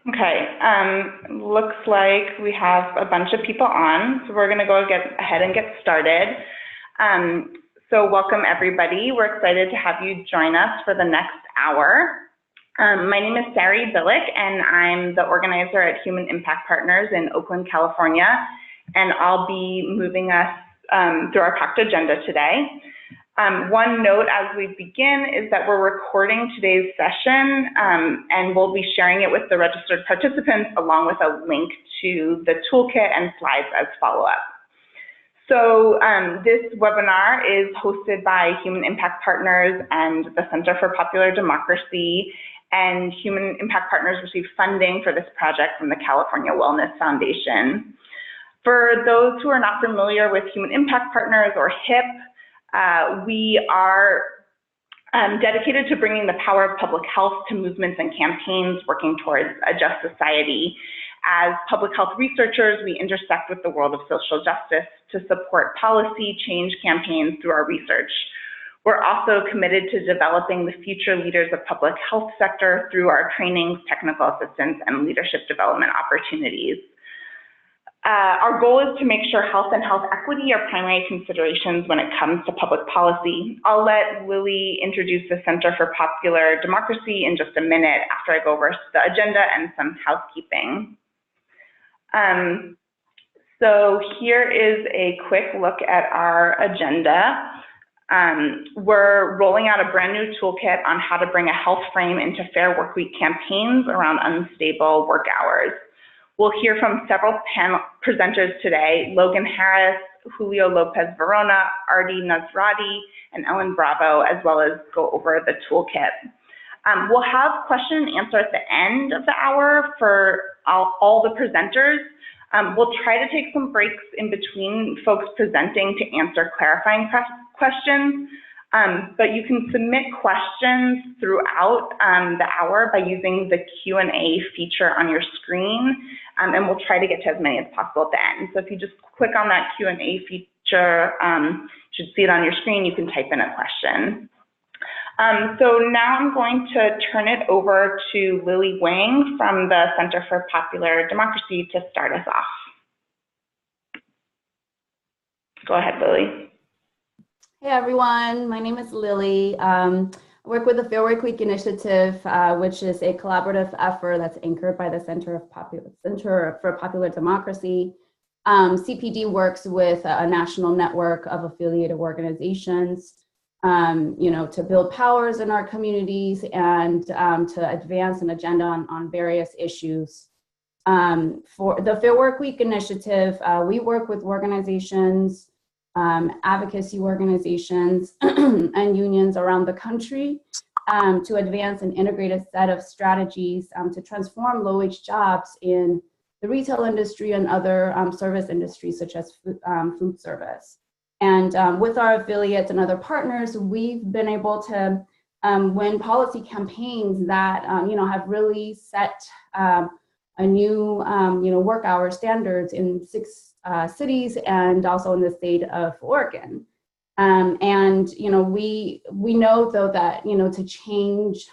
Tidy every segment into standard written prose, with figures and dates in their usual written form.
Okay, looks like we have a bunch of people on, so we're going to go ahead and get started. So welcome everybody. We're excited to have you join us for the next hour. My name is Sari Billick, and I'm the organizer at Human Impact Partners in Oakland, California, and I'll be moving us through our packed agenda today. One note as we begin is that we're recording today's session and we'll be sharing it with the registered participants along with a link to the toolkit and slides as follow-up. So this webinar is hosted by Human Impact Partners and the Center for Popular Democracy, and Human Impact Partners received funding for this project from the California Wellness Foundation. For those who are not familiar with Human Impact Partners, or HIP, we are dedicated to bringing the power of public health to movements and campaigns working towards a just society. As public health researchers, we intersect with the world of social justice to support policy change campaigns through our research. We're also committed to developing the future leaders of public health sector through our trainings, technical assistance, and leadership development opportunities. Our goal is to make sure health and health equity are primary considerations when it comes to public policy. I'll let Lily introduce the Center for Popular Democracy in just a minute after I go over the agenda and some housekeeping. So here is a quick look at our agenda. We're rolling out a brand new toolkit on how to bring a health frame into Fair Workweek campaigns around unstable work hours. We'll hear from several panel presenters today: Logan Harris, Julio Lopez Verona, Artie Nasrati, and Ellen Bravo, as well as go over the toolkit. We'll have question and answer at the end of the hour for all the presenters. We'll try to take some breaks in between folks presenting to answer clarifying questions, but you can submit questions throughout the hour by using the Q&A feature on your screen, and we'll try to get to as many as possible at the end. So if you just click on that Q&A feature, you should see it on your screen, you can type in a question. So now I'm going to turn it over to Lily Wang from the Center for Popular Democracy to start us off. Go ahead, Lily. Hey everyone, my name is Lily. I work with the Fair Workweek Initiative, which is a collaborative effort that's anchored by the Center for Popular Democracy. CPD works with a national network of affiliated organizations, to build powers in our communities and to advance an agenda on various issues. For the Fair Workweek Initiative, we work with organizations, advocacy organizations and unions around the country to advance an integrated set of strategies to transform low-wage jobs in the retail industry and other service industries such as food service. And with our affiliates and other partners, we've been able to win policy campaigns that have really set a new work hour standards in 6 cities and also in the state of Oregon. We know though that, to change,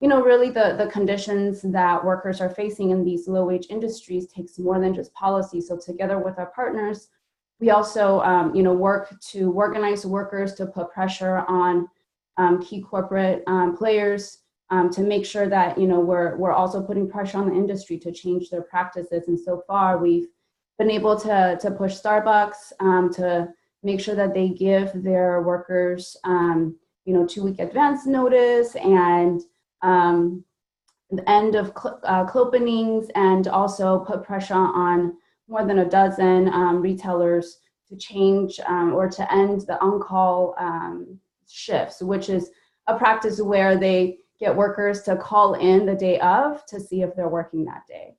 really the conditions that workers are facing in these low wage industries takes more than just policy. So together with our partners, we also, work to organize workers to put pressure on key corporate players to make sure that, we're also putting pressure on the industry to change their practices. And so far we've been able to push Starbucks to make sure that they give their workers, 2-week advance notice and the end of clopenings, and also put pressure on more than a dozen retailers to change or to end the on-call shifts, which is a practice where they get workers to call in the day of to see if they're working that day.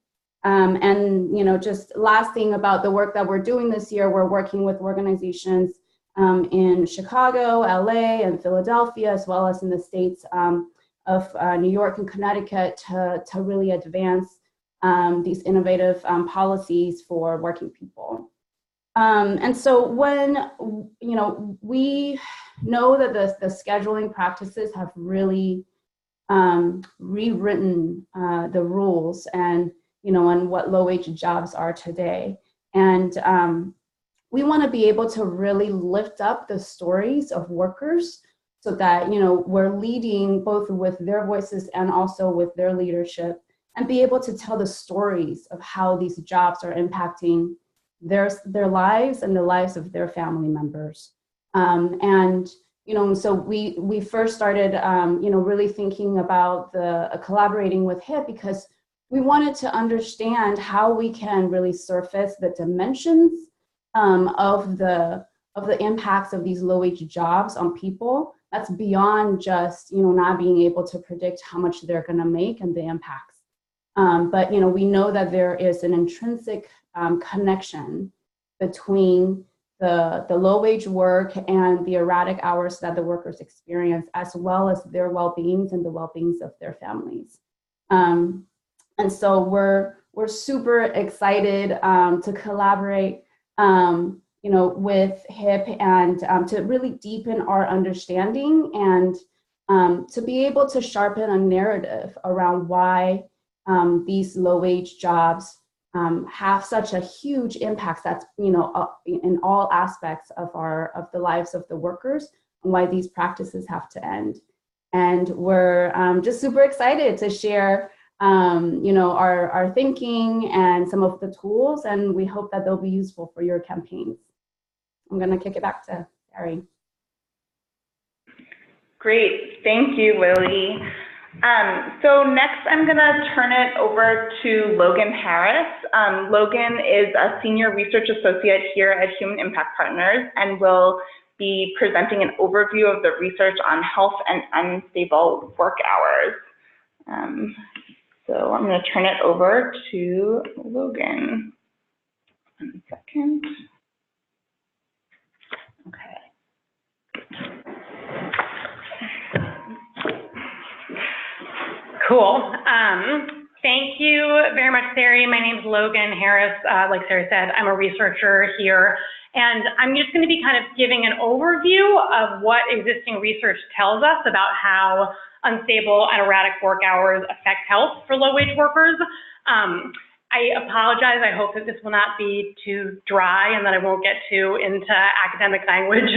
Just last thing about the work that we're doing this year, we're working with organizations in Chicago, LA, and Philadelphia, as well as in the states of New York and Connecticut to really advance these innovative policies for working people. And so when, we know that the scheduling practices have really rewritten the rules and, and what low-wage jobs are today. And we want to be able to really lift up the stories of workers so that, we're leading both with their voices and also with their leadership, and be able to tell the stories of how these jobs are impacting their lives and the lives of their family members. So we first started, really thinking about collaborating with HIP, because we wanted to understand how we can really surface the dimensions of the impacts of these low-wage jobs on people. That's beyond just, not being able to predict how much they're going to make and the impacts. But, we know that there is an intrinsic connection between the low-wage work and the erratic hours that the workers experience, as well as their well-beings and the well-beings of their families. And so we're super excited to collaborate, with HIP and to really deepen our understanding and to be able to sharpen a narrative around why these low-wage jobs have such a huge impact that's, in all aspects of the lives of the workers, and why these practices have to end. And we're just super excited to share, our thinking and some of the tools, and we hope that they'll be useful for your campaigns. I'm going to kick it back to Barry. Great, thank you, Lily. So next I'm going to turn it over to Logan Harris. Logan is a Senior Research Associate here at Human Impact Partners and will be presenting an overview of the research on health and unstable work hours. So I'm going to turn it over to Logan. 1 second. Okay. Cool. Thank you very much, Sari. My name is Logan Harris. Like Sari said, I'm a researcher here, and I'm just going to be kind of giving an overview of what existing research tells us about how unstable and erratic work hours affect health for low-wage workers. I apologize. I hope that this will not be too dry and that I won't get too into academic language.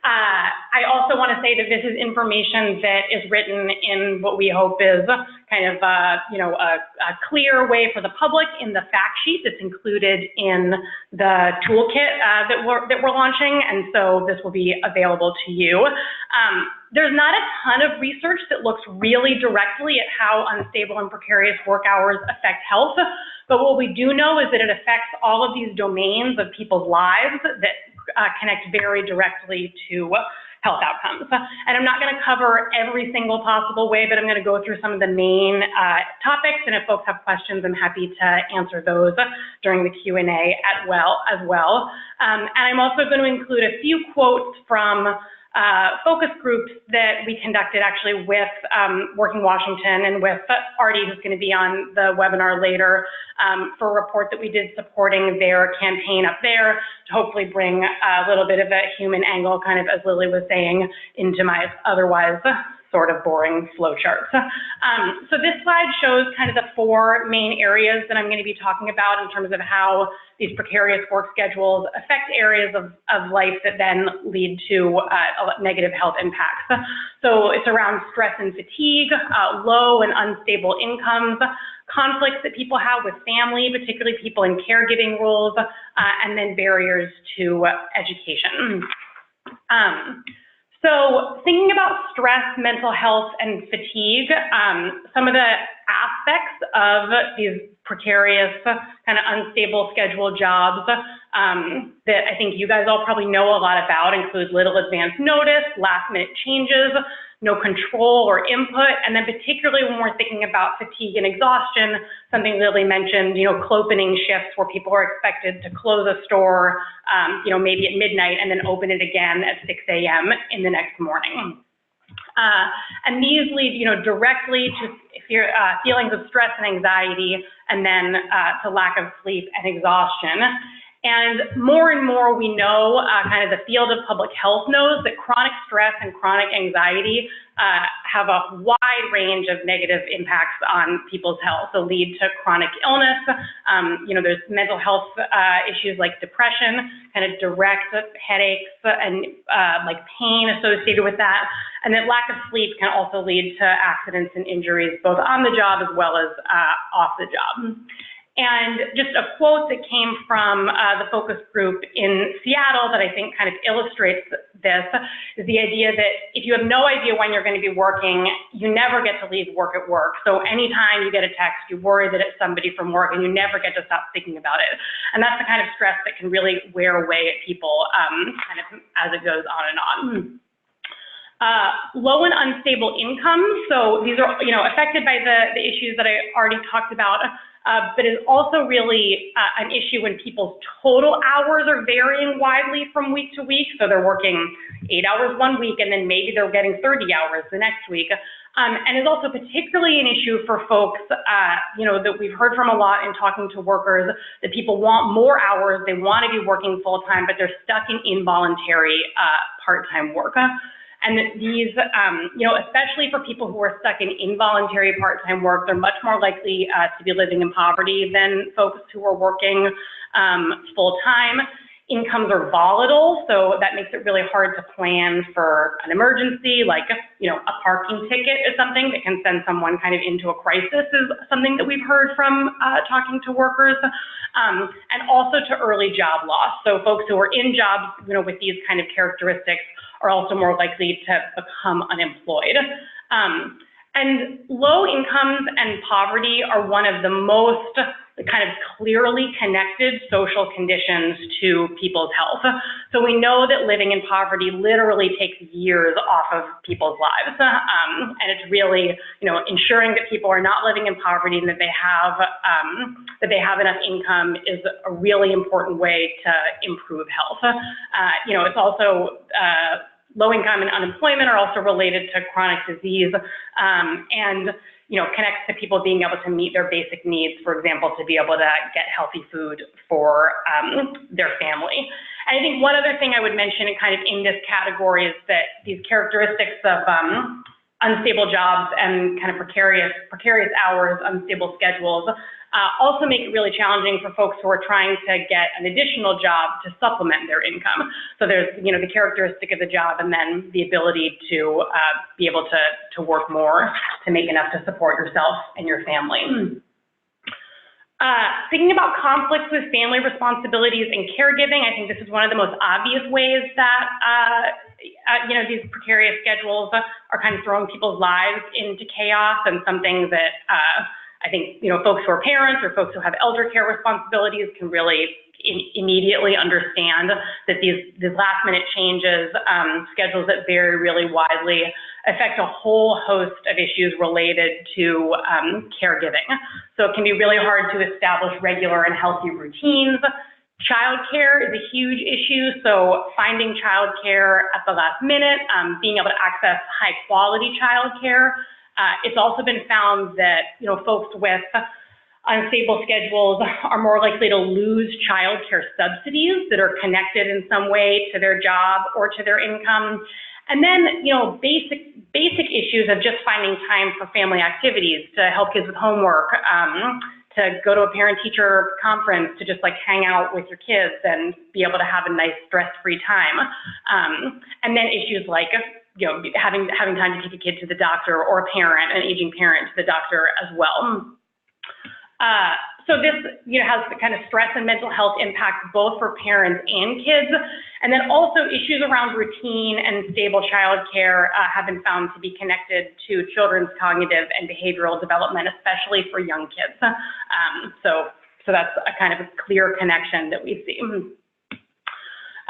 I also want to say that this is information that is written in what we hope is kind of a clear way for the public in the fact sheet that's included in the toolkit that we're launching, and so this will be available to you. There's not a ton of research that looks really directly at how unstable and precarious work hours affect health, but what we do know is that it affects all of these domains of people's lives that connect very directly to health outcomes. And I'm not going to cover every single possible way, but I'm going to go through some of the main topics, and if folks have questions, I'm happy to answer those during the Q&A as well. And I'm also going to include a few quotes from focus groups that we conducted actually with Working Washington and with Artie, who's going to be on the webinar later, for a report that we did supporting their campaign up there to hopefully bring a little bit of a human angle, kind of as Lily was saying, into my otherwise sort of boring flowchart. So this slide shows kind of the 4 main areas that I'm going to be talking about in terms of how these precarious work schedules affect areas of life that then lead to negative health impacts. So it's around stress and fatigue, low and unstable incomes, conflicts that people have with family, particularly people in caregiving roles, and then barriers to education. So thinking about stress, mental health, and fatigue, some of the aspects of these precarious, kind of unstable schedule jobs that I think you guys all probably know a lot about include little advance notice, last-minute changes, no control or input, and then particularly when we're thinking about fatigue and exhaustion, something Lily mentioned, clopening shifts where people are expected to close a store, maybe at midnight and then open it again at 6 a.m. in the next morning. And these lead, directly to feelings of stress and anxiety, and then to lack of sleep and exhaustion. And more we know, kind of the field of public health knows that chronic stress and chronic anxiety have a wide range of negative impacts on people's health. So lead to chronic illness. There's mental health issues like depression, kind of direct headaches and like pain associated with that. And then lack of sleep can also lead to accidents and injuries, both on the job as well as off the job. And just a quote that came from the focus group in Seattle that I think kind of illustrates this is the idea that if you have no idea when you're going to be working, you never get to leave work at work. So anytime you get a text, you worry that it's somebody from work and you never get to stop thinking about it. And that's the kind of stress that can really wear away at people kind of as it goes on and on. Low and unstable income. So these are, affected by the issues that I already talked about. But it's also really an issue when people's total hours are varying widely from week to week. So they're working 8 hours one week and then maybe they're getting 30 hours the next week. And it's also particularly an issue for folks, that we've heard from a lot in talking to workers, that people want more hours, they want to be working full time, but they're stuck in involuntary part-time work. And these, especially for people who are stuck in involuntary part-time work, they're much more likely to be living in poverty than folks who are working full-time. Incomes are volatile, so that makes it really hard to plan for an emergency, like, a parking ticket is something that can send someone kind of into a crisis, is something that we've heard from talking to workers, and also to early job loss. So folks who are in jobs, with these kind of characteristics are also more likely to become unemployed. And low incomes and poverty are one of the most kind of clearly connected social conditions to people's health. So we know that living in poverty literally takes years off of people's lives. And it's really, ensuring that people are not living in poverty and that they have enough income is a really important way to improve health. It's also, low income and unemployment are also related to chronic disease and connects to people being able to meet their basic needs, for example, to be able to get healthy food for their family. And I think one other thing I would mention kind of in this category is that these characteristics of unstable jobs and kind of precarious hours, unstable schedules, also make it really challenging for folks who are trying to get an additional job to supplement their income. So there's, the characteristic of the job and then the ability to be able to work more to make enough to support yourself and your family. Thinking about conflicts with family responsibilities and caregiving, I think this is one of the most obvious ways that these precarious schedules are kind of throwing people's lives into chaos, and something that I think, folks who are parents or folks who have elder care responsibilities can really immediately understand that these last minute changes, schedules that vary really widely, affect a whole host of issues related to caregiving. So it can be really hard to establish regular and healthy routines. Childcare is a huge issue, so finding childcare at the last minute, being able to access high quality childcare. It's also been found that, folks with unstable schedules are more likely to lose childcare subsidies that are connected in some way to their job or to their income. And then, basic issues of just finding time for family activities, to help kids with homework, to go to a parent-teacher conference, to just like hang out with your kids and be able to have a nice stress-free time. And then issues like, having time to take a kid to the doctor, or a parent, an aging parent, to the doctor as well. So this has the kind of stress and mental health impact both for parents and kids. And then also issues around routine and stable childcare have been found to be connected to children's cognitive and behavioral development, especially for young kids. So that's a kind of a clear connection that we see.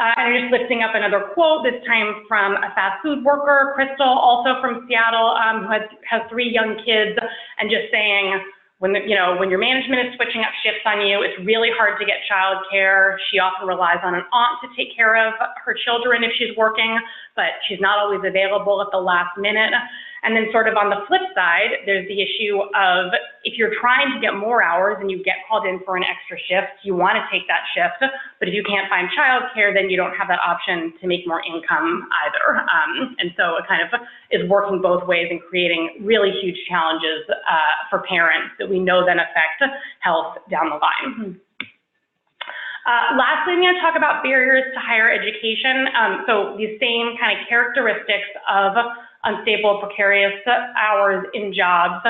And I'm just lifting up another quote, this time from a fast food worker, Crystal, also from Seattle, who has 3 young kids, and just saying, when your management is switching up shifts on you, it's really hard to get childcare. She often relies on an aunt to take care of her children if she's working, but she's not always available at the last minute. And then sort of on the flip side, there's the issue of if you're trying to get more hours and you get called in for an extra shift, you want to take that shift, but if you can't find childcare, then you don't have that option to make more income either. And so it kind of is working both ways and creating really huge challenges for parents that we know then affect health down the line. Lastly, I'm going to talk about barriers to higher education. So these same kind of characteristics of unstable, precarious hours in jobs.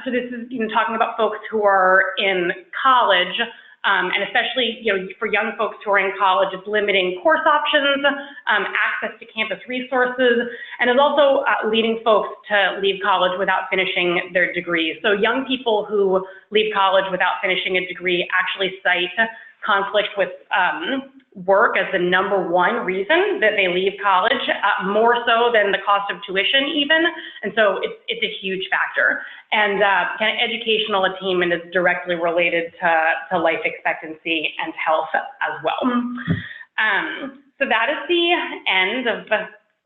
So this is talking about folks who are in college, and especially for young folks who are in college, it's limiting course options, access to campus resources, and is also leading folks to leave college without finishing their degrees. So young people who leave college without finishing a degree actually cite conflict with work as the #1 reason that they leave college, more so than the cost of tuition even. And so it's a huge factor. And kind of educational attainment is directly related to life expectancy and health as well. So that is the end of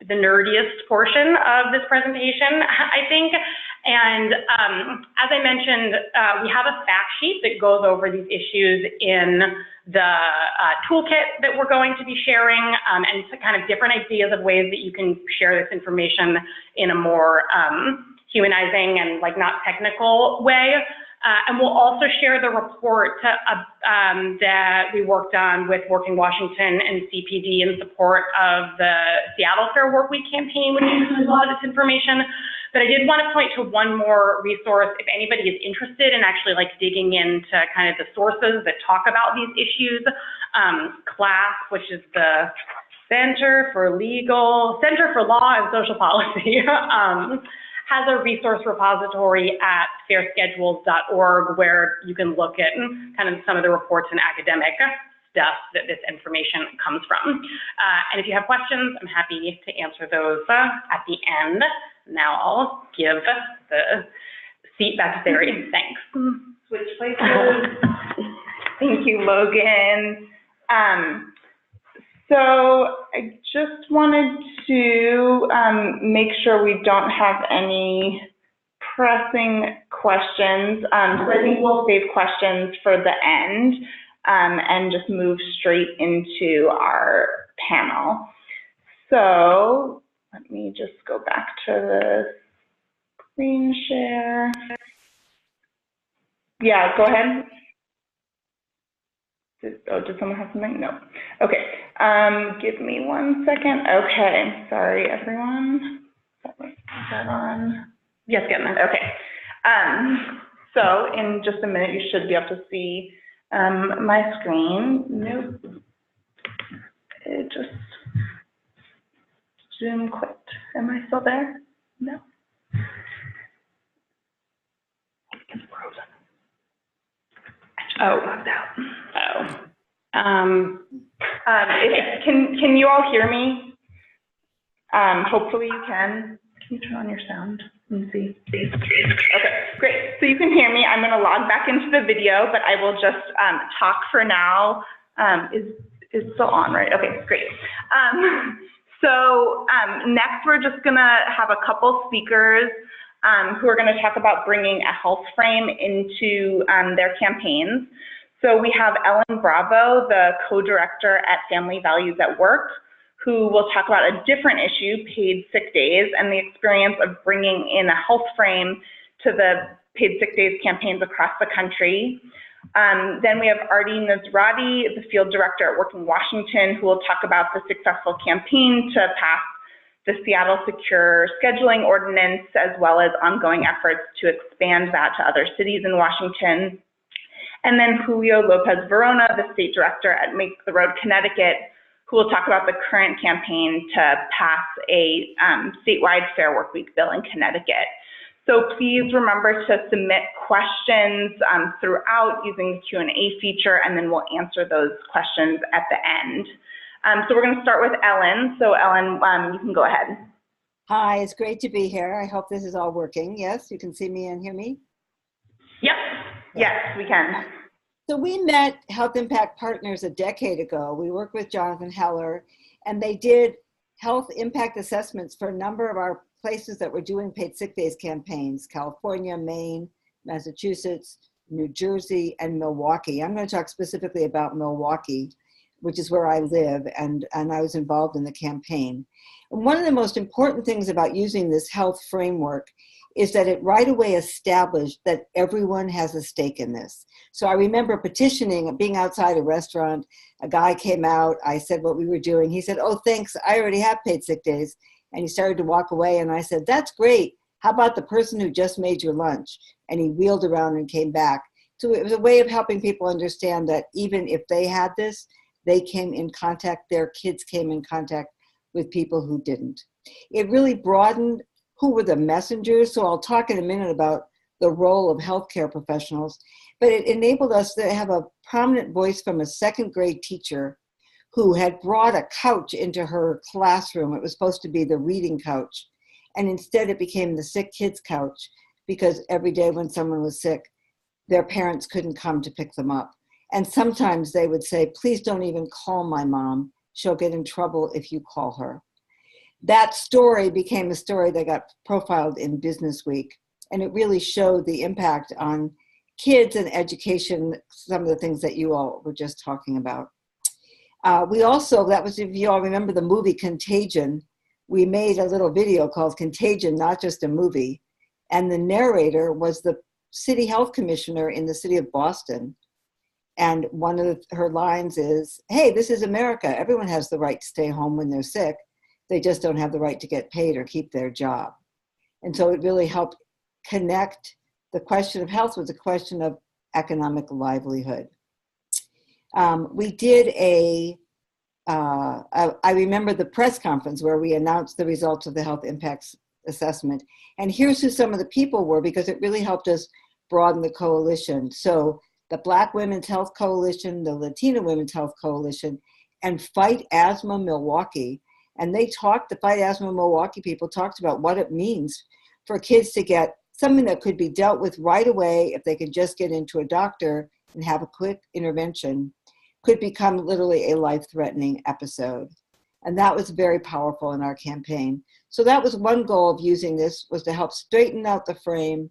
the nerdiest portion of this presentation, I think. And as I mentioned, we have a fact sheet that goes over these issues in the toolkit that we're going to be sharing, and kind of different ideas of ways that you can share this information in a more humanizing and not technical way. And we'll also share the report that we worked on with Working Washington and CPD in support of the Seattle Fair Workweek campaign, which uses a lot of this information. But I did want to point to one more resource if anybody is interested in actually digging into kind of the sources that talk about these issues. CLASP, which is the Center for Law and Social Policy, has a resource repository at fairschedules.org where you can look at kind of some of the reports and academic stuff that this information comes from. And if you have questions, I'm happy to answer those at the end. Now I'll give the seat back to Sari. Thanks. Switch places. Thank you, Logan. So I just wanted to make sure we don't have any pressing questions. So I think we'll save questions for the end and just move straight into our panel. So let me just go back to the screen share. Yeah, go ahead. Did someone have something? No. Okay. Give me 1 second. Okay. Sorry, everyone. Is that on? Yes, getting there. Okay. So in just a minute, you should be able to see my screen. Nope. It just Zoom quit. Am I still there? No. It's frozen. I just logged out. Can you all hear me? Hopefully you can. Can you turn on your sound? Let me see. Okay, great. So you can hear me. I'm going to log back into the video, but I will just talk for now. Is still on, right? Okay, great. So next, we're just going to have a couple speakers who are going to talk about bringing a health frame into their campaigns. So we have Ellen Bravo, the co-director at Family Values at Work, who will talk about a different issue, paid sick days, and the experience of bringing in a health frame to the paid sick days campaigns across the country. Then we have Artie Nazrati, the field director at Working Washington, who will talk about the successful campaign to pass the Seattle Secure Scheduling Ordinance, as well as ongoing efforts to expand that to other cities in Washington. And then Julio Lopez Verona, the state director at Make the Road Connecticut, who will talk about the current campaign to pass a statewide Fair Workweek bill in Connecticut. So please remember to submit questions throughout using the Q&A feature, and then we'll answer those questions at the end. So we're going to start with Ellen. So Ellen, you can go ahead. Hi, it's great to be here. I hope this is all working. Yes, you can see me and hear me? Yep. Yes, we can. So we met Health Impact Partners a decade ago. We worked with Jonathan Heller, and they did health impact assessments for a number of our places that were doing paid sick days campaigns: California, Maine, Massachusetts, New Jersey, and Milwaukee. I'm going to talk specifically about Milwaukee, which is where I live, and I was involved in the campaign. And one of the most important things about using this health framework is that it right away established that everyone has a stake in this. So I remember petitioning, being outside a restaurant, a guy came out, I said what we were doing. He said, "Oh, thanks, I already have paid sick days." And he started to walk away, and I said, "That's great. How about the person who just made your lunch?" And he wheeled around and came back. So it was a way of helping people understand that even if they had this, they came in contact, their kids came in contact with people who didn't. It really broadened who were the messengers. So I'll talk in a minute about the role of healthcare professionals, but it enabled us to have a prominent voice from a second grade teacher who had brought a couch into her classroom. It was supposed to be the reading couch. And instead it became the sick kids couch, because every day when someone was sick, their parents couldn't come to pick them up. And sometimes they would say, "Please don't even call my mom. She'll get in trouble if you call her." That story became a story that got profiled in Business Week. And it really showed the impact on kids and education, some of the things that you all were just talking about. We also, that was, if you all remember the movie Contagion, we made a little video called Contagion, Not Just a Movie. And the narrator was the city health commissioner in the city of Boston. And one of her lines is, "Hey, this is America. Everyone has the right to stay home when they're sick. They just don't have the right to get paid or keep their job." And so it really helped connect the question of health with the question of economic livelihood. We did I remember the press conference where we announced the results of the health impacts assessment. And here's who some of the people were, because it really helped us broaden the coalition. So the Black Women's Health Coalition, the Latina Women's Health Coalition, and Fight Asthma Milwaukee. And they talked, the Fight Asthma Milwaukee people talked about what it means for kids to get something that could be dealt with right away if they could just get into a doctor and have a quick intervention, could become literally a life-threatening episode. And that was very powerful in our campaign. So that was one goal of using this, was to help straighten out the frame,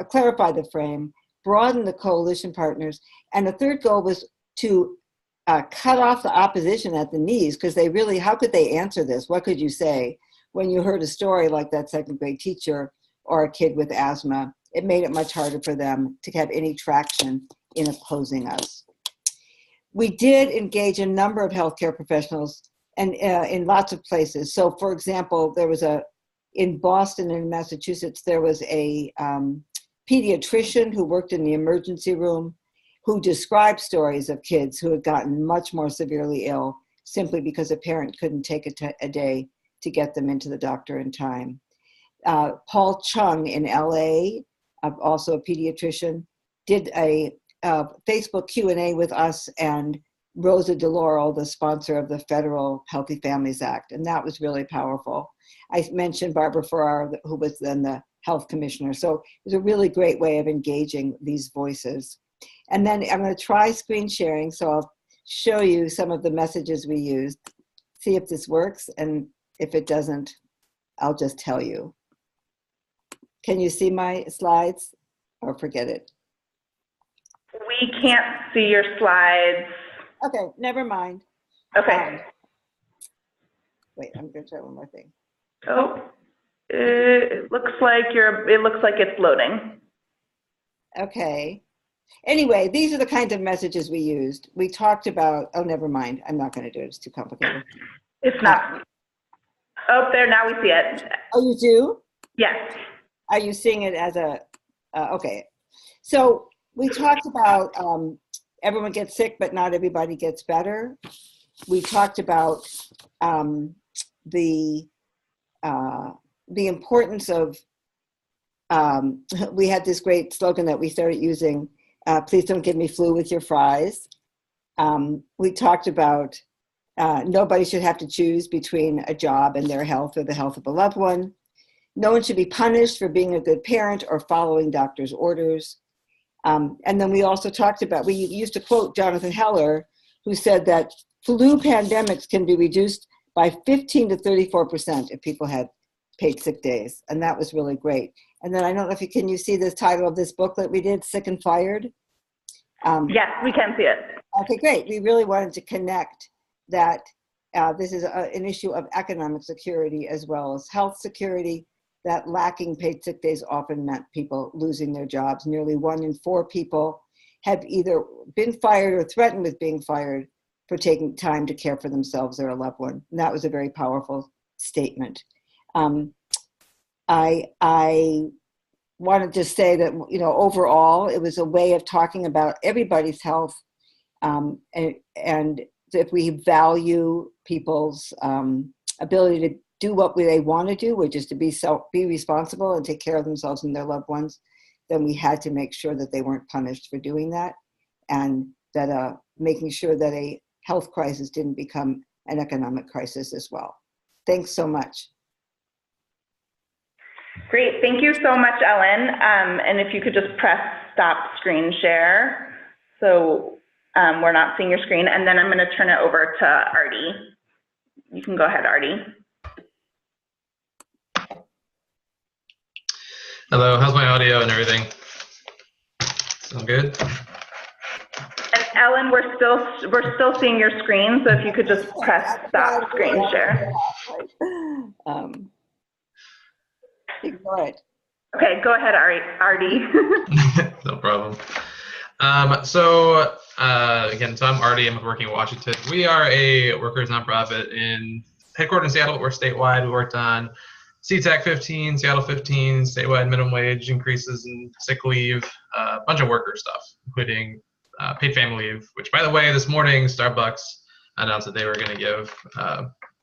clarify the frame, broaden the coalition partners. And the third goal was to cut off the opposition at the knees, because they really, how could they answer this? What could you say when you heard a story like that second grade teacher or a kid with asthma? It made it much harder for them to have any traction in opposing us. We did engage a number of healthcare professionals and in lots of places. So for example, there was in Boston and Massachusetts, there was a pediatrician who worked in the emergency room who described stories of kids who had gotten much more severely ill simply because a parent couldn't take a day to get them into the doctor in time. Paul Chung in LA, also a pediatrician, did a Facebook Q&A with us and Rosa DeLaurel, the sponsor of the Federal Healthy Families Act, and that was really powerful. I mentioned Barbara Farrar, who was then the health commissioner. So it was a really great way of engaging these voices. And then I'm going to try screen sharing, so I'll show you some of the messages we used, see if this works, and if it doesn't, I'll just tell you. Can you see my slides, or forget it? We can't see your slides. Okay, never mind. Okay. Wait, I'm going to try one more thing. Oh, it looks like it's loading. Okay. Anyway, these are the kinds of messages we used. We talked about, oh, never mind. I'm not going to do it. It's too complicated. It's not. Oh, there, now we see it. Oh, you do? Yes. Are you seeing it as a, okay. So we talked about everyone gets sick, but not everybody gets better. We talked about the importance of, we had this great slogan that we started using, please don't give me flu with your fries. We talked about nobody should have to choose between a job and their health or the health of a loved one. No one should be punished for being a good parent or following doctor's orders. And then we also talked about, we used to quote Jonathan Heller, who said that flu pandemics can be reduced by 15 to 34% if people had paid sick days. And that was really great. And then I don't know if can you see the title of this booklet we did, Sick and Fired? Yes, we can see it. Okay, great. We really wanted to connect that this is an issue of economic security as well as health security, that lacking paid sick days often meant people losing their jobs. Nearly 1 in 4 people have either been fired or threatened with being fired for taking time to care for themselves or a loved one. And that was a very powerful statement. I wanted to say that, overall, it was a way of talking about everybody's health, and if we value people's ability to do what they want to do, which is to be responsible and take care of themselves and their loved ones, then we had to make sure that they weren't punished for doing that, and that making sure that a health crisis didn't become an economic crisis as well. Thanks so much. Great, thank you so much, Ellen. And if you could just press stop screen share, so we're not seeing your screen, and then I'm going to turn it over to Artie. You can go ahead, Artie. Hello, how's my audio and everything? Sound good? And Ellen, we're still seeing your screen, so if you could just press stop screen share. Ignore it. Okay, go ahead, Artie. No problem. Again, so I'm Artie. I'm working in Washington. We are a workers nonprofit headquartered in Seattle. We're statewide. We worked on CTAC 15, Seattle 15, statewide minimum wage increases and sick leave, a bunch of worker stuff, including paid family leave, which, by the way, this morning Starbucks announced that they were going to give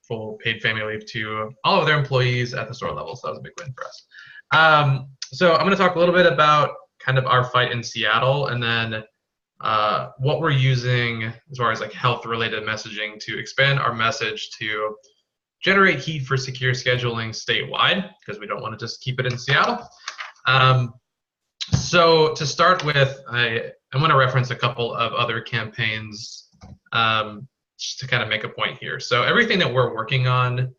full paid family leave to all of their employees at the store level. So that was a big win for us. So I'm going to talk a little bit about kind of our fight in Seattle, and then what we're using as far as like health related messaging to expand our message to generate heat for secure scheduling statewide, because we don't want to just keep it in Seattle. So to start with, I want to reference a couple of other campaigns just to kind of make a point here. So everything that we're working on,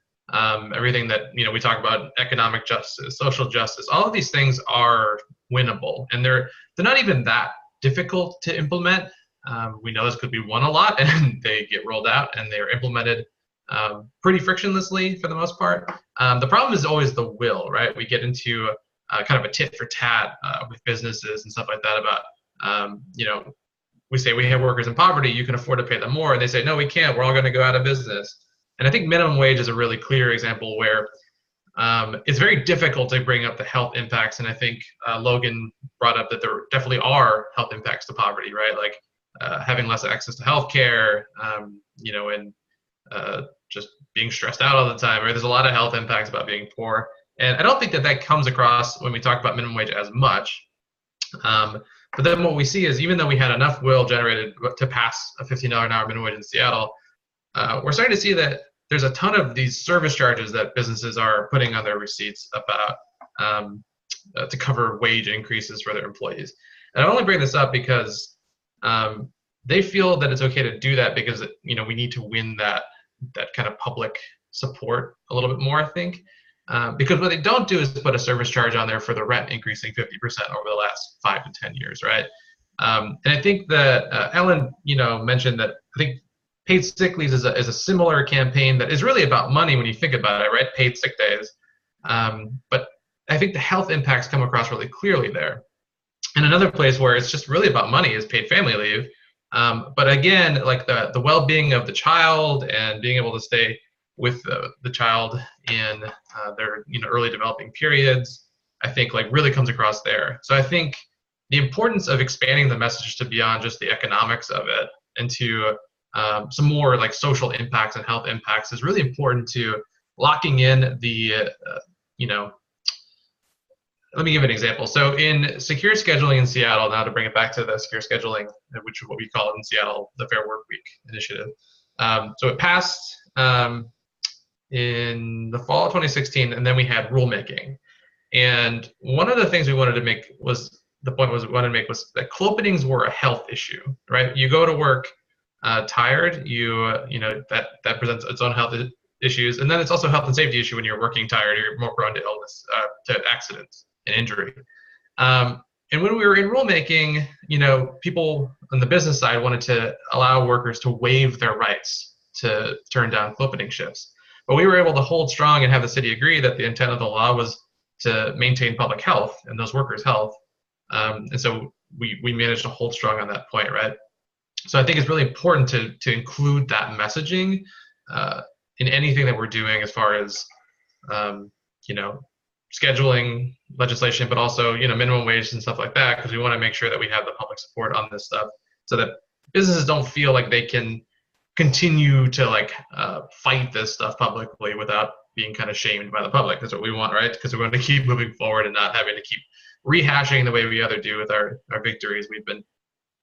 everything that we talk about, economic justice, social justice, all of these things are winnable, and they're not even that difficult to implement. We know this could be won a lot, and they get rolled out and they're implemented pretty frictionlessly for the most part. The problem is always the will, right? We get into kind of a tit for tat with businesses and stuff like that about, we say we have workers in poverty, you can afford to pay them more. And they say, no, we can't, we're all going to go out of business. And I think minimum wage is a really clear example where it's very difficult to bring up the health impacts. And I think Logan brought up that there definitely are health impacts to poverty, right? Like having less access to healthcare, and just being stressed out all the time, right? There's a lot of health impacts about being poor. And I don't think that comes across when we talk about minimum wage as much. But then what we see is, even though we had enough will generated to pass a $15 an hour minimum wage in Seattle, we're starting to see that there's a ton of these service charges that businesses are putting on their receipts about to cover wage increases for their employees. And I only bring this up because they feel that it's okay to do that because we need to win that kind of public support a little bit more, I think. Because what they don't do is put a service charge on there for the rent increasing 50% over the last 5 to 10 years, right? And I think that Ellen, mentioned that I think paid sick leaves is a similar campaign that is really about money when you think about it, right? Paid sick days. But I think the health impacts come across really clearly there. And another place where it's just really about money is paid family leave. But again, like the well-being of the child and being able to stay with the child in their early developing periods, I think really comes across there. So I think the importance of expanding the message to beyond just the economics of it into some more like social impacts and health impacts is really important to locking in the let me give an example. So in secure scheduling in Seattle, now to bring it back to the secure scheduling, which is what we call it in Seattle, the Fair Workweek Initiative. So it passed in the fall of 2016, and then we had rulemaking. And one of the things we wanted to make was, the point was we wanted to make was that clopenings were a health issue, right? You go to work tired, that presents its own health issues, and then it's also a health and safety issue when you're working tired, you're more prone to illness, to accidents and injury. And when we were in rulemaking, people on the business side wanted to allow workers to waive their rights to turn down opening shifts. But we were able to hold strong and have the city agree that the intent of the law was to maintain public health and those workers' health. And so we managed to hold strong on that point, right? So I think it's really important to include that messaging in anything that we're doing as far as, scheduling legislation, but also, minimum wage and stuff like that, because we want to make sure that we have the public support on this stuff so that businesses don't feel like they can continue to fight this stuff publicly without being kind of shamed by the public. That's what we want, right? Because we want to keep moving forward and not having to keep rehashing the way we other do with our victories. We've been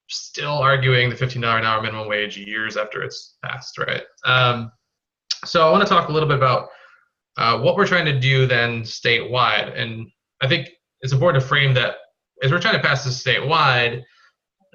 still arguing the $15 an hour minimum wage years after it's passed, right? So I want to talk a little bit about what we're trying to do then statewide. And I think it's important to frame that as we're trying to pass this statewide,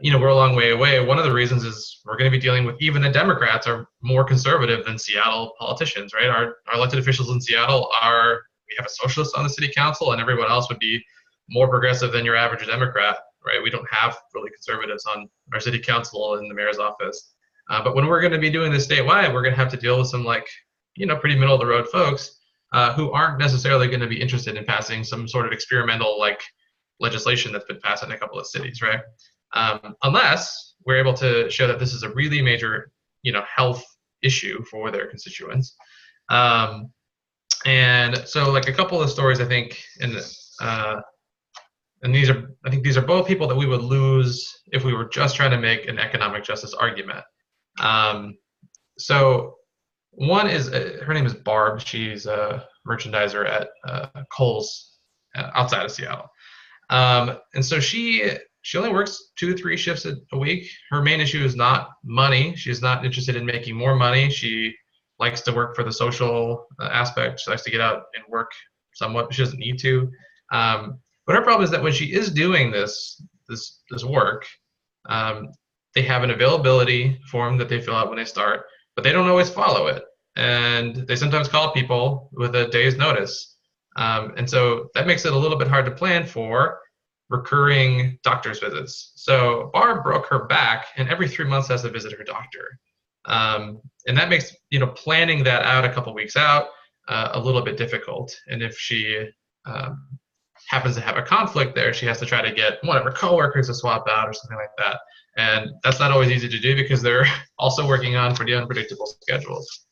we're a long way away. One of the reasons is we're going to be dealing with, even the Democrats are more conservative than Seattle politicians, right? Our elected officials in Seattle we have a socialist on the city council, and everyone else would be more progressive than your average Democrat, right? We don't have really conservatives on our city council and the mayor's office. But when we're going to be doing this statewide, we're going to have to deal with some pretty middle of the road folks who aren't necessarily going to be interested in passing some sort of experimental legislation that's been passed in a couple of cities, right? Unless we're able to show that this is a really major, health issue for their constituents. And so a couple of stories, I think, and these are both people that we would lose if we were just trying to make an economic justice argument. So one is, her name is Barb. She's a merchandiser at Kohl's outside of Seattle. And so she only works 2 to 3 shifts a week. Her main issue is not money. She's not interested in making more money. She likes to work for the social aspect. She likes to get out and work somewhat, but she doesn't need to. But her problem is that when she is doing this work, they have an availability form that they fill out when they start, but they don't always follow it. And they sometimes call people with a day's notice. And so that makes it a little bit hard to plan for recurring doctor's visits. So Barb broke her back and every 3 months has to visit her doctor. And that makes, planning that out a couple weeks out a little bit difficult. And if she happens to have a conflict there, she has to try to get one of her coworkers to swap out or something like that. And that's not always easy to do because they're also working on pretty unpredictable schedules.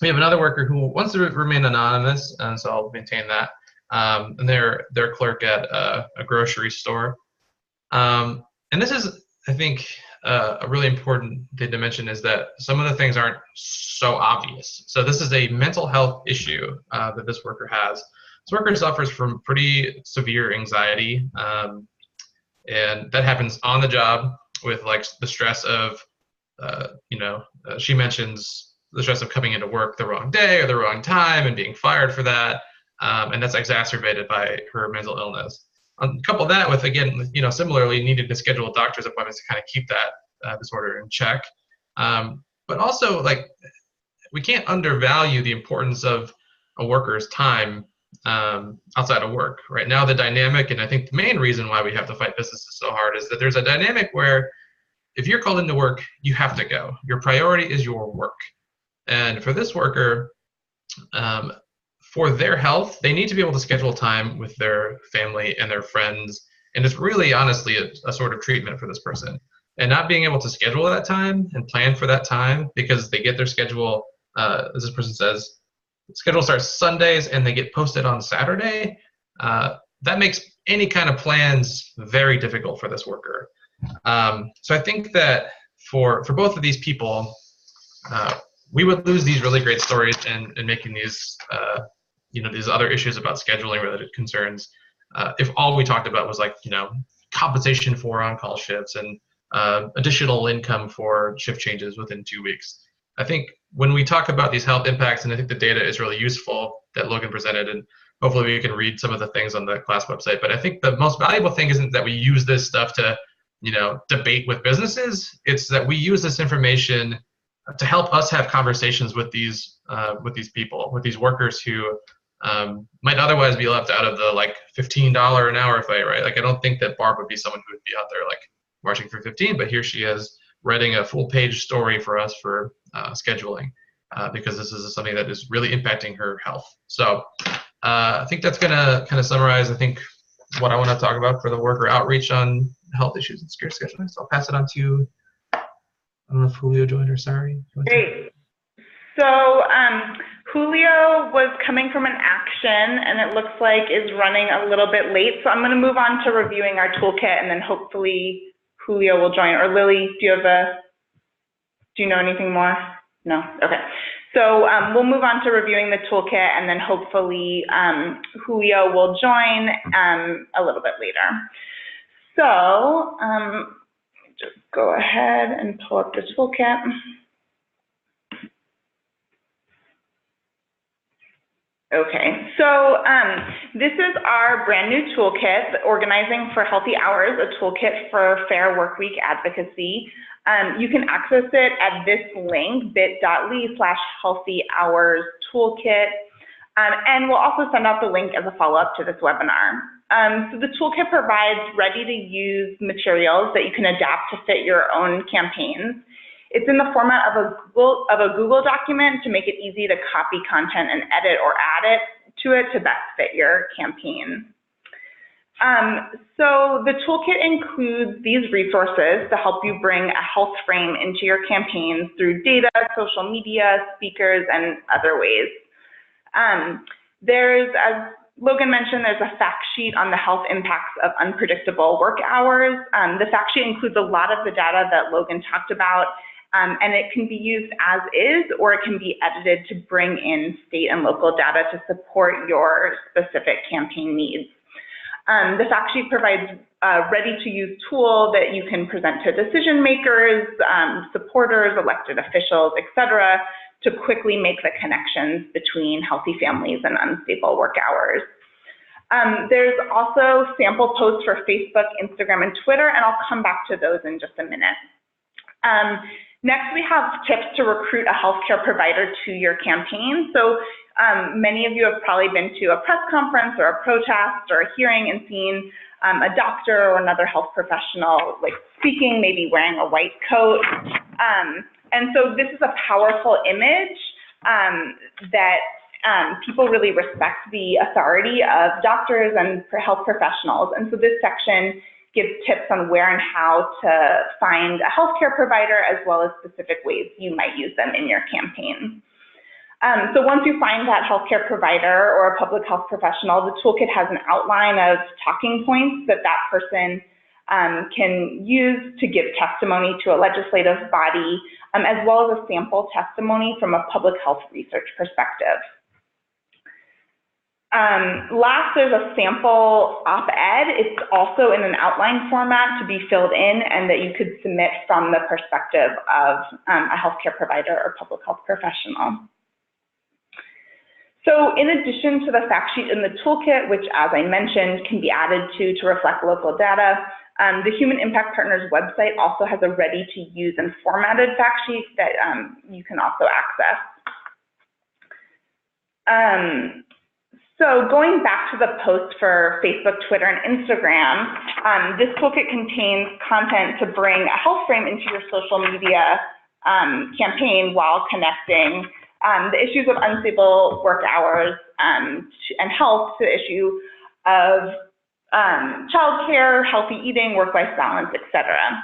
We have another worker who wants to remain anonymous, and so I'll maintain that. And they're clerk at a grocery store. And this is, I think, a really important thing to mention is that some of the things aren't so obvious. So this is a mental health issue that this worker has. This worker suffers from pretty severe anxiety, and that happens on the job with the stress of, she mentions the stress of coming into work the wrong day or the wrong time and being fired for that, and that's exacerbated by her mental illness. Couple that with, again, similarly needing to schedule doctor's appointments to kind of keep that disorder in check. But also, we can't undervalue the importance of a worker's time outside of work. Right now, the dynamic, and I think the main reason why we have to fight businesses so hard is that there's a dynamic where if you're called into work, you have to go. Your priority is your work. And for this worker, for their health, they need to be able to schedule time with their family and their friends. And it's really, honestly, a sort of treatment for this person. And not being able to schedule that time and plan for that time because they get their schedule, as this person says, the schedule starts Sundays and they get posted on Saturday. That makes any kind of plans very difficult for this worker. So I think that for both of these people, we would lose these really great stories and making these, these other issues about scheduling related concerns if all we talked about was compensation for on-call shifts and additional income for shift changes within 2 weeks. I think when we talk about these health impacts, and I think the data is really useful that Logan presented, and hopefully we can read some of the things on the class website, but I think the most valuable thing isn't that we use this stuff to, debate with businesses. It's that we use this information to help us have conversations with these people, with these workers who might otherwise be left out of the like $15 an hour fight, right? Like I don't think that Barb would be someone who would be out there like marching for 15, but here she is writing a full page story for us for scheduling because this is something that is really impacting her health. So I think that's gonna kind of summarize, I think, what I want to talk about for the worker outreach on health issues and care scheduling. So I'll pass it on to, I don't know if Julio joined or Sari. Great. So Julio was coming from an action and it looks like is running a little bit late. So I'm going to move on to reviewing our toolkit and then hopefully Julio will join. Or Lily, do you know anything more? No? Okay. So we'll move on to reviewing the toolkit and then hopefully Julio will join a little bit later. So just go ahead and pull up the toolkit. Okay, so this is our brand new toolkit, Organizing for Healthy Hours, a toolkit for Fair Workweek Advocacy. You can access it at this link, bit.ly/healthyhourstoolkit, and we'll also send out the link as a follow-up to this webinar. So the toolkit provides ready-to-use materials that you can adapt to fit your own campaigns. It's in the format of a Google document to make it easy to copy content and edit or add it to best fit your campaign. So the toolkit includes these resources to help you bring a health frame into your campaigns through data, social media, speakers, and other ways. There's, as Logan mentioned, there's a fact sheet on the health impacts of unpredictable work hours. The fact sheet includes a lot of the data that Logan talked about, and it can be used as is, or it can be edited to bring in state and local data to support your specific campaign needs. The fact sheet provides a ready-to-use tool that you can present to decision makers, supporters, elected officials, etc., to quickly make the connections between healthy families and unstable work hours. There's also sample posts for Facebook, Instagram, and Twitter, and I'll come back to those in just a minute. Next, we have tips to recruit a healthcare provider to your campaign. So many of you have probably been to a press conference or a protest or a hearing and seen a doctor or another health professional like speaking, maybe wearing a white coat. And so this is a powerful image that people really respect the authority of doctors and health professionals. And so this section gives tips on where and how to find a healthcare provider, as well as specific ways you might use them in your campaign. So once you find that healthcare provider or a public health professional, the toolkit has an outline of talking points that that person can use to give testimony to a legislative body, as well as a sample testimony from a public health research perspective. Last, there's a sample op-ed. It's also in an outline format to be filled in and that you could submit from the perspective of a healthcare provider or public health professional. So in addition to the fact sheet in the toolkit, which as I mentioned, can be added to reflect local data, the Human Impact Partners website also has a ready-to-use and formatted fact sheet that you can also access. So going back to the post for Facebook, Twitter, and Instagram, this toolkit contains content to bring a health frame into your social media campaign while connecting the issues of unstable work hours and health to the issue of childcare, healthy eating, work-life balance, etc.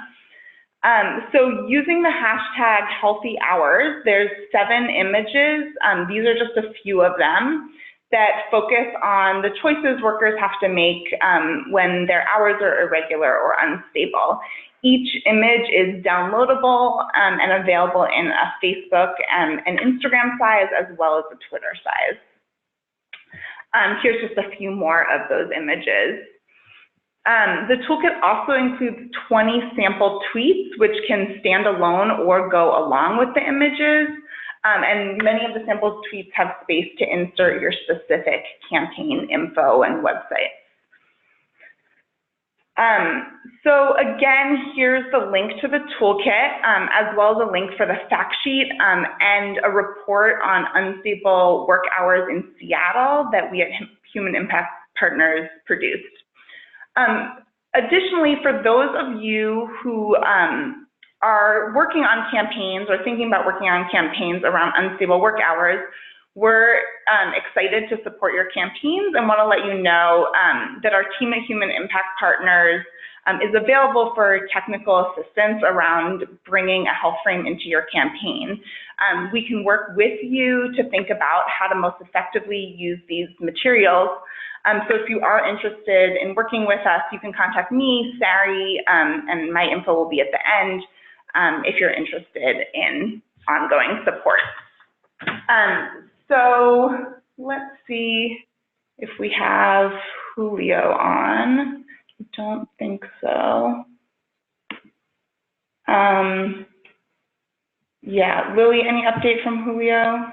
So using the hashtag healthy hours, there's 7 images. These are just a few of them that focus on the choices workers have to make when their hours are irregular or unstable. Each image is downloadable and available in a Facebook and an Instagram size, as well as a Twitter size. Here's just a few more of those images. The toolkit also includes 20 sample tweets, which can stand alone or go along with the images. And many of the sample tweets have space to insert your specific campaign info and website. So again, here's the link to the toolkit, as well as a link for the fact sheet and a report on unstable work hours in Seattle that we at Human Impact Partners produced. Additionally, for those of you who are working on campaigns or thinking about working on campaigns around unstable work hours, we're excited to support your campaigns and want to let you know that our team at Human Impact Partners is available for technical assistance around bringing a health frame into your campaign. We can work with you to think about how to most effectively use these materials. So if you are interested in working with us, you can contact me, Sari, and my info will be at the end if you're interested in ongoing support. So let's see if we have Julio on. I don't think so. Yeah, Lily, any update from Julio?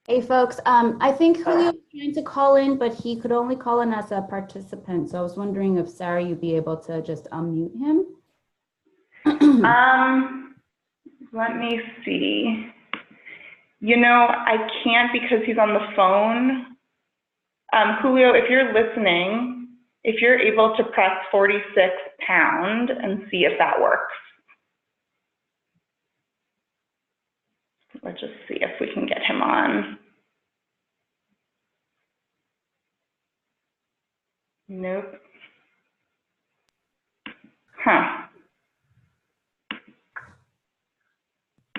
Hey folks, I think Julio was trying to call in, but he could only call in as a participant. So I was wondering if Sarah, you'd be able to just unmute him. Let me see. You know, I can't because he's on the phone. Julio, if you're listening, if you're able to press 46 pound and see if that works. Let's just see if we can get him on. Nope. Huh.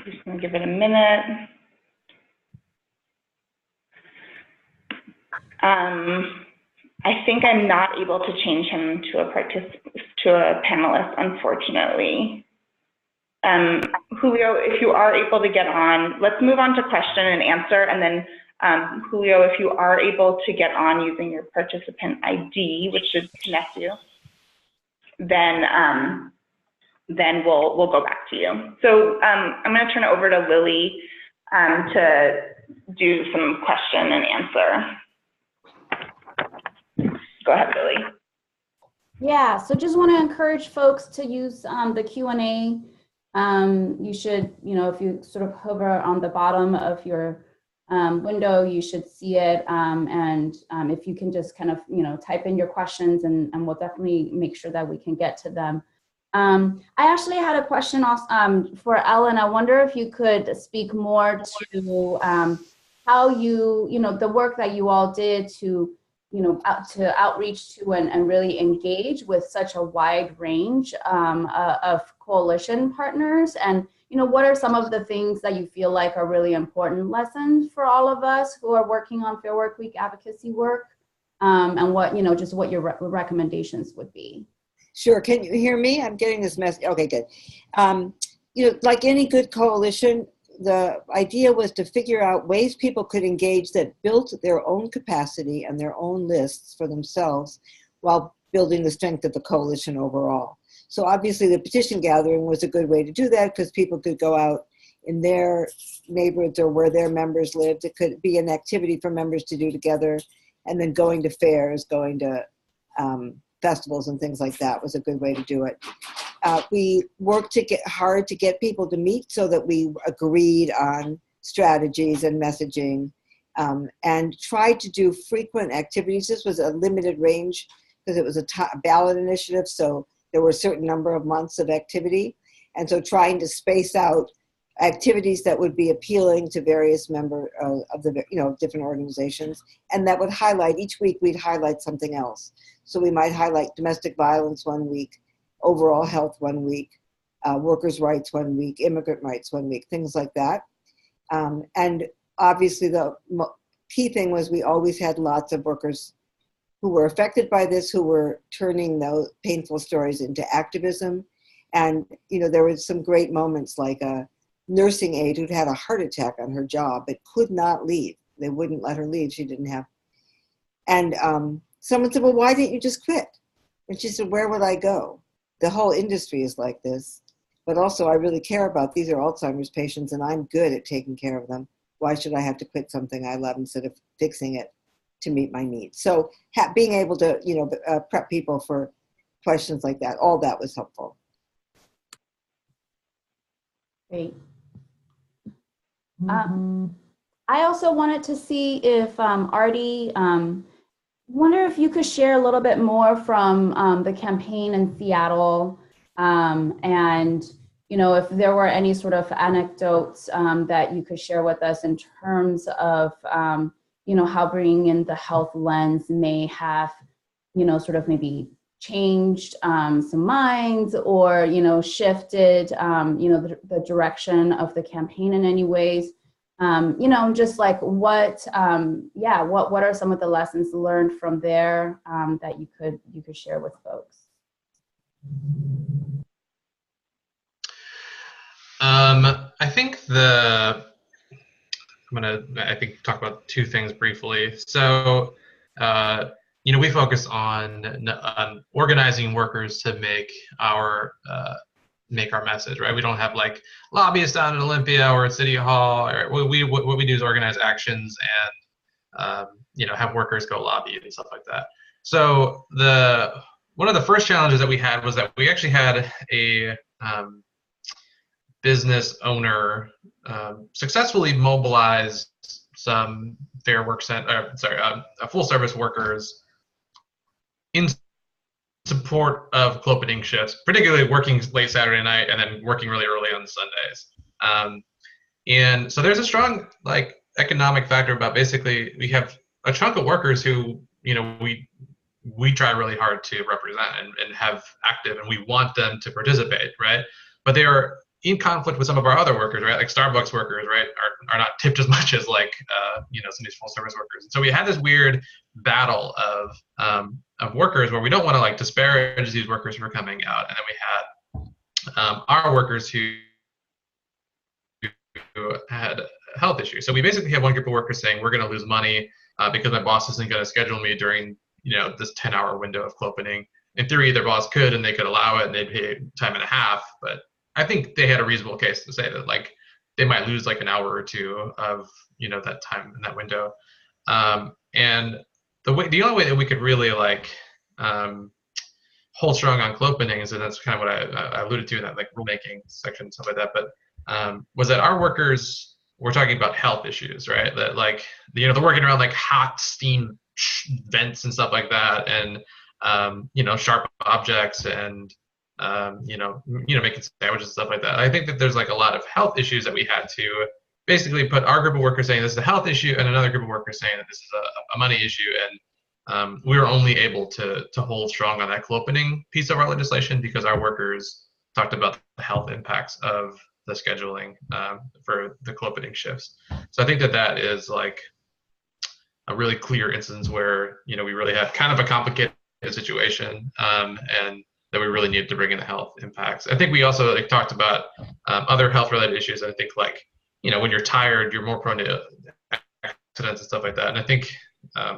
Just gonna give it a minute. I think I'm not able to change him to a panelist, unfortunately. Julio, if you are able to get on, let's move on to question and answer, and then Julio, if you are able to get on using your participant ID, which should connect you, then we'll go back to you. So I'm going to turn it over to Lily to do some question and answer. Go ahead, Lily. Yeah, so just want to encourage folks to use the Q&A. You should, if you sort of hover on the bottom of your window, you should see it. And if you can just kind of, type in your questions and we'll definitely make sure that we can get to them. I actually had a question also, for Ellen. I wonder if you could speak more to how you, the work that you all did to, to outreach to and really engage with such a wide range of coalition partners. And, what are some of the things that you feel like are really important lessons for all of us who are working on Fair Workweek advocacy work, and what, just what your recommendations would be? Sure. Can you hear me? I'm getting this message. Okay, good. Like any good coalition, the idea was to figure out ways people could engage that built their own capacity and their own lists for themselves while building the strength of the coalition overall. So obviously the petition gathering was a good way to do that because people could go out in their neighborhoods or where their members lived. It could be an activity for members to do together, and then going to fairs, going to festivals and things like that was a good way to do it. We worked hard to get people to meet so that we agreed on strategies and messaging, and tried to do frequent activities. This was a limited range because it was a ballot initiative, so there were a certain number of months of activity. And so trying to space out activities that would be appealing to various members of the different organizations, and that would highlight, each week we'd highlight something else. So we might highlight domestic violence one week, overall health one week, workers' rights one week, immigrant rights one week, things like that. And obviously the key thing was we always had lots of workers who were affected by this, who were turning those painful stories into activism. And there were some great moments, like a nursing aide who'd had a heart attack on her job but could not leave. They wouldn't let her leave. She didn't have. And someone said, well, why didn't you just quit? And she said, where would I go? The whole industry is like this. But also I really care about, these are Alzheimer's patients and I'm good at taking care of them. Why should I have to quit something I love instead of fixing it to meet my needs. So being able to, prep people for questions like that, all that was helpful. Great. I also wanted to see if Artie, wonder if you could share a little bit more from the campaign in Seattle, and if there were any sort of anecdotes that you could share with us in terms of how bringing in the health lens may have sort of maybe changed some minds, or shifted the direction of the campaign in any ways. Just like what are some of the lessons learned from there that you could share with folks? I think talk about two things briefly. So, we focus on organizing workers to make our message, right? We don't have like lobbyists down at Olympia or at City Hall. Or what we do is organize actions and have workers go lobby and stuff like that. So one of the first challenges that we had was that we actually had a business owner successfully mobilize some full service workers in support of clopening shifts, particularly working late Saturday night and then working really early on Sundays. And so there's a strong economic factor about basically we have a chunk of workers who we try really hard to represent and have active, and we want them to participate, right? But they are in conflict with some of our other workers, right? Like Starbucks workers, right, are not tipped as much as some of these full service workers. And so we had this weird battle of workers where we don't want to disparage these workers who are coming out, and then we had our workers who had health issues. So we basically had one group of workers saying, we're going to lose money because my boss isn't going to schedule me during this 10-hour window of clopening. In theory, their boss could, and they could allow it, and they'd pay time and a half, but I think they had a reasonable case to say that they might lose an hour or two of that time in that window. And the only way that we could really hold strong on clopening is, and that's kind of what I alluded to in that rulemaking section, stuff like that, but was that our workers were talking about health issues, right? That they're working around hot steam vents and stuff like that, and sharp objects, and making sandwiches and stuff like that. I think that there's a lot of health issues that we had to basically put our group of workers saying this is a health issue and another group of workers saying that this is a money issue. And we were only able to hold strong on that clopening piece of our legislation because our workers talked about the health impacts of the scheduling for the clopening shifts. So I think that is a really clear instance where, we really had kind of a complicated situation, and that we really needed to bring in the health impacts. I think we also talked about other health related issues. I think when you're tired, you're more prone to accidents and stuff like that. And I think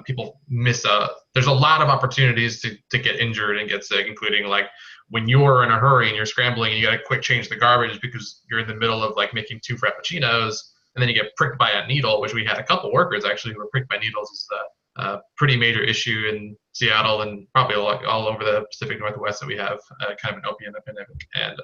people miss there's a lot of opportunities to get injured and get sick, including when you're in a hurry and you're scrambling and you got to quick change the garbage because you're in the middle of making 2 frappuccinos, and then you get pricked by a needle, which we had a couple workers actually who were pricked by needles. Is a pretty major issue in Seattle and probably all over the Pacific Northwest that we have kind of an opium epidemic. And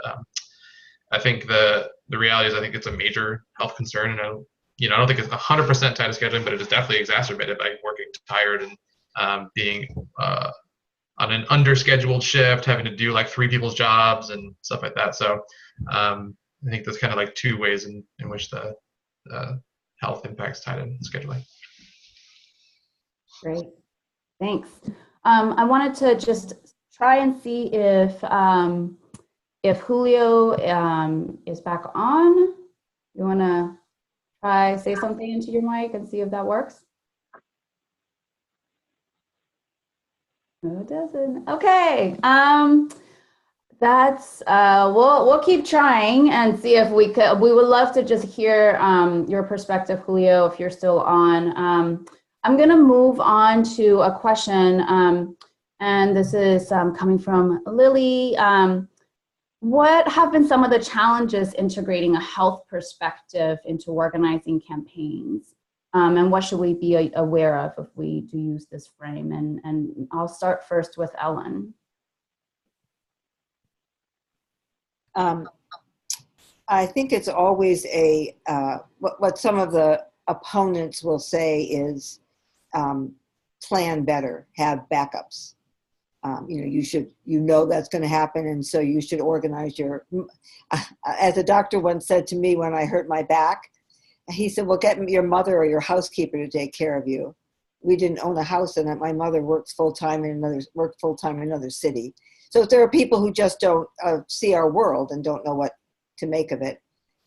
I think the reality is I think it's a major health concern, and I don't think it's 100% tied to scheduling, but it is definitely exacerbated by working tired and being on an underscheduled shift, having to do 3 people's jobs and stuff like that. So I think there's kind of 2 ways in which the health impacts tied in scheduling. Great, thanks. I wanted to just try and see if Julio is back on. You want to try say something into your mic and see if that works? No, it doesn't. Okay. That's we'll keep trying and see if we could. We would love to just hear your perspective, Julio, if you're still on. I'm going to move on to a question, and this is coming from Lily. What have been some of the challenges integrating a health perspective into organizing campaigns? and what should we be aware of if we do use this frame? And I'll start first with Ellen. I think it's always what some of the opponents will say is plan better, have backups. You know that's going to happen, and so you should organize as a doctor once said to me when I hurt my back, he said, well, get your mother or your housekeeper to take care of you. We didn't own a house, and my mother worked full-time in another city. So if there are people who just don't see our world and don't know what to make of it,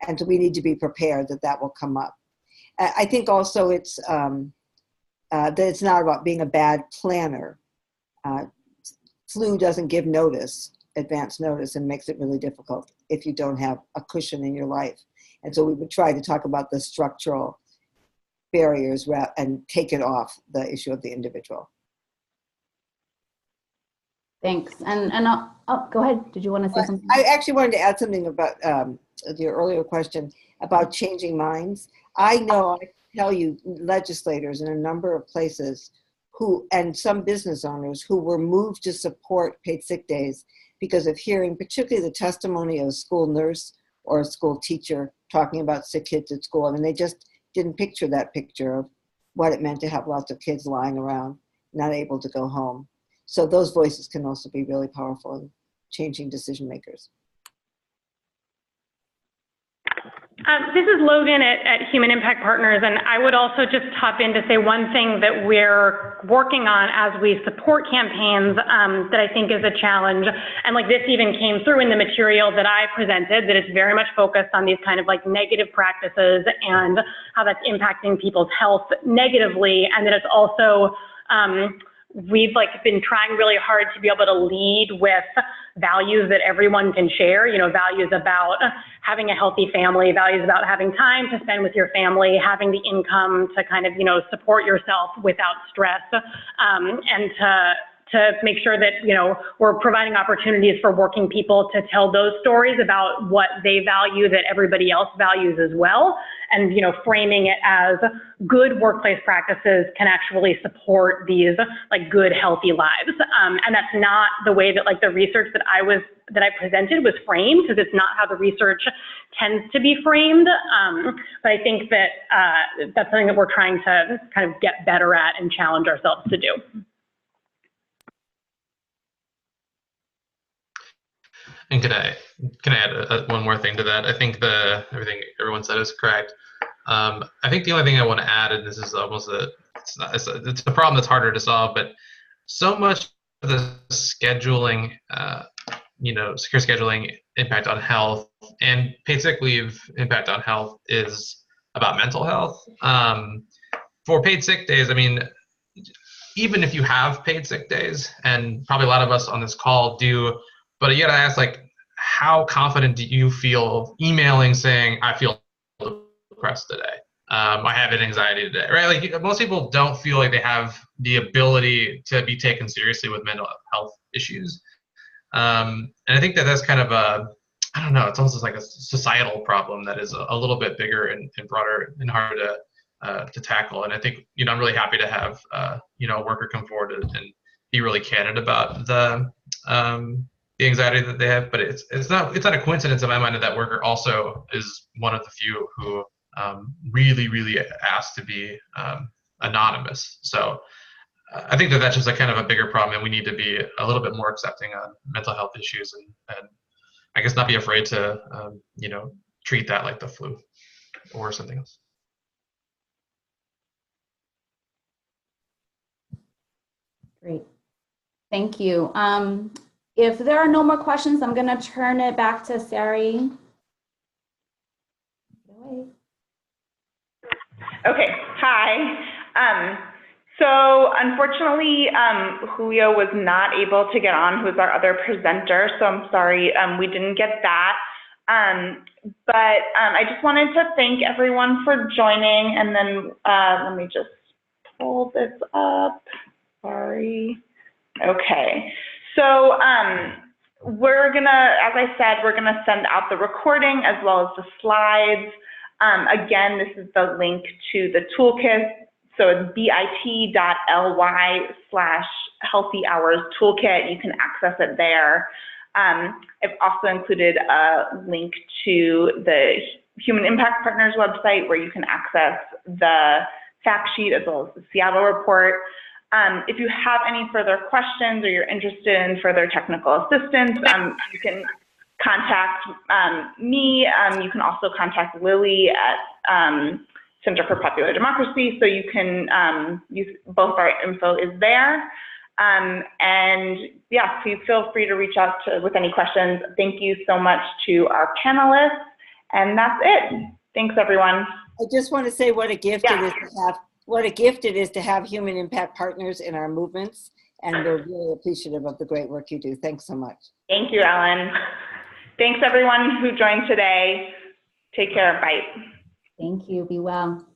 and so we need to be prepared that will come up. I think also it's that it's not about being a bad planner. Flu doesn't give advance notice, and makes it really difficult if you don't have a cushion in your life. And so we would try to talk about the structural barriers and take it off the issue of the individual. Thanks. And go ahead. Did you want to say something? I actually wanted to add something about your earlier question about changing minds. I know, I tell you, legislators in a number of places and some business owners who were moved to support paid sick days because of hearing particularly the testimony of a school nurse or a school teacher talking about sick kids at school. I mean, they just didn't picture that picture of what it meant to have lots of kids lying around, not able to go home. So those voices can also be really powerful in changing decision makers. This is Logan at Human Impact Partners, and I would also just hop in to say one thing that we're working on as we support campaigns that I think is a challenge, and like this even came through in the material that I presented, that it's very much focused on these kind of like negative practices and how that's impacting people's health negatively, and that it's also we've been trying really hard to be able to lead with values that everyone can share, values about having a healthy family, values about having time to spend with your family, having the income to kind of, support yourself without stress, and to make sure that, we're providing opportunities for working people to tell those stories about what they value that everybody else values as well. And, framing it as good workplace practices can actually support these good, healthy lives. And that's not the way that the research that I presented was framed, because it's not how the research tends to be framed. But I think that that's something that we're trying to kind of get better at and challenge ourselves to do. And can I add one more thing to that? I think everything everyone said is correct. I think the only thing I want to add, and this is almost it's a problem that's harder to solve, but so much of the scheduling, secure scheduling impact on health and paid sick leave impact on health is about mental health. For paid sick days, I mean, even if you have paid sick days, and probably a lot of us on this call do, but you gotta ask, how confident do you feel emailing saying, I feel depressed today? I have an anxiety today, right? Most people don't feel like they have the ability to be taken seriously with mental health issues. And I think that's kind of I don't know, it's almost like a societal problem that is a little bit bigger and broader and harder to tackle. And I think, I'm really happy to have, a worker come forward and be really candid about the anxiety that they have, but it's not a coincidence in my mind that worker also is one of the few who really asked to be anonymous. So I think that's just a kind of a bigger problem, and we need to be a little bit more accepting on mental health issues, and I guess not be afraid to treat that like the flu or something else. Great, thank you. If there are no more questions, I'm going to turn it back to Sari. Okay, hi. So unfortunately, Julio was not able to get on, who's our other presenter, so I'm sorry we didn't get that. But I just wanted to thank everyone for joining, and then let me just pull this up, sorry. Okay. So we're gonna, as I said, we're gonna send out the recording as well as the slides. Again, this is the link to the toolkit. So it's bit.ly/healthy hours toolkit. You can access it there. I've also included a link to the Human Impact Partners website where you can access the fact sheet as well as the Seattle report. If you have any further questions or you're interested in further technical assistance, you can contact me. You can also contact Lily at Center for Popular Democracy, so you can use both our info is there. And yeah, please feel free to reach out with any questions. Thank you so much to our panelists, and that's it. Thanks, everyone. I just want to say what a gift it is to have. What a gift it is to have human impact partners in our movements, and we're really appreciative of the great work you do. Thanks so much. Thank you, Ellen. Thanks, everyone who joined today. Take care. Bye. Thank you. Be well.